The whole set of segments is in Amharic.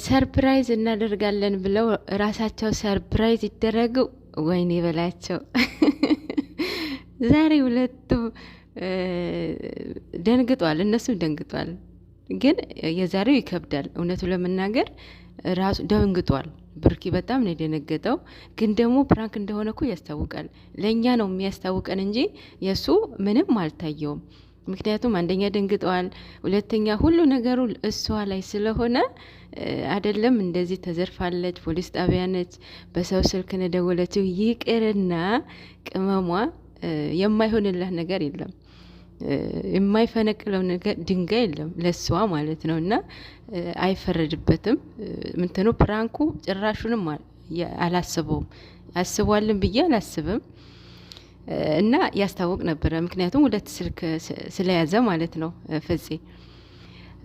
ሰርፕራይዝ እናደርጋለን ብለው ራሳቸው ሰርፕራይዝ ይደረጉ። ወይኔ በላቸው። ዛሬ ሁለቱም ደንግጧል፣ እነሱም ደንግጧል። ግን የዛሬው ይከብዳል። እውነቱ ለመናገር ራሱ ደንግጧል። ብሩኬ በጣም ነው የደነገጠው። ግን ደግሞ ፕራንክ እንደሆነ እኮ ያስታውቃል። ለእኛ ነው የሚያስታውቀን እንጂ የእሱ ምንም አልታየውም። ምክንያቱም አንደኛ ደንግጠዋል፣ ሁለተኛ ሁሉ ነገሩ እሷ ላይ ስለሆነ አይደለም እንደዚህ ተዘርፋለች፣ ፖሊስ ጣቢያ ነች፣ በሰው ስልክ ነደወለችው ይቅርና ቅመሟ የማይሆንላት ነገር የለም፣ የማይፈነቅለው ነገር ድንጋይ የለም ለሷ ማለት ነው። እና አይፈረድበትም። ምንትኑ ፕራንኩ ጭራሹንም አላስበውም። ያስቧልን ብዬ አላስብም። እና ያስታውቅ ነበረ። ምክንያቱም ሁለት ስልክ ስለያዘ ማለት ነው ፍፄ።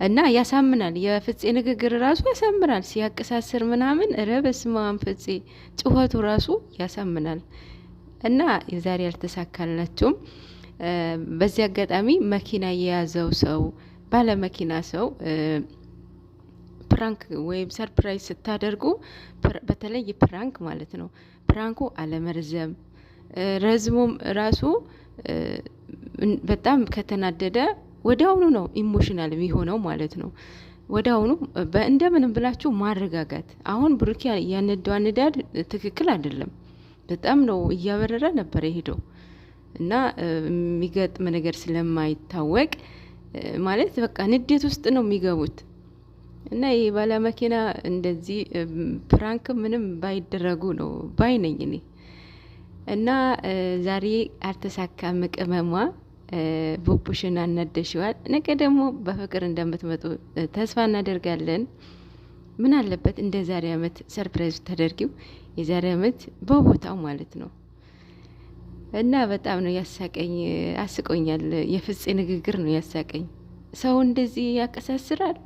እና ያሳምናል። የፍፄ ንግግር ራሱ ያሳምናል። ሲያቀሳስር ምናምን ረበስማም ፍፄ ጩኸቱ ራሱ ያሳምናል። እና የዛሬ ያልተሳካላችሁም። በዚህ አጋጣሚ መኪና የያዘው ሰው ባለ መኪና ሰው ፕራንክ ወይም ሰርፕራይዝ ስታደርጉ በተለይ ፕራንክ ማለት ነው ፕራንኩ አለመርዘም ረዝሞም ራሱ በጣም ከተናደደ ወዲያውኑ ነው ኢሞሽናል የሚሆነው ማለት ነው። ወዲያውኑ እንደምንም ብላችሁ ማረጋጋት። አሁን ብሩኬ ያነዳው ንዳድ ትክክል አይደለም። በጣም ነው እያበረረ ነበር የሄደው እና የሚገጥም ነገር ስለማይታወቅ ማለት በቃ ንዴት ውስጥ ነው የሚገቡት። እና ይሄ ባለ መኪና እንደዚህ ፕራንክ ምንም ባይደረጉ ነው ባይነኝ እኔ። እና ዛሬ አልተሳካም። ቅመሟ ቡቡሽን አናደሽዋል። ነገ ደግሞ በፍቅር እንደምትመጡ ተስፋ እናደርጋለን። ምን አለበት እንደ ዛሬ አመት ሰርፕራይዝ ተደርጊው፣ የዛሬ አመት በቦታው ማለት ነው። እና በጣም ነው ያሳቀኝ፣ አስቆኛል። የፍፄ ንግግር ነው ያሳቀኝ። ሰው እንደዚህ ያቀሳስራል።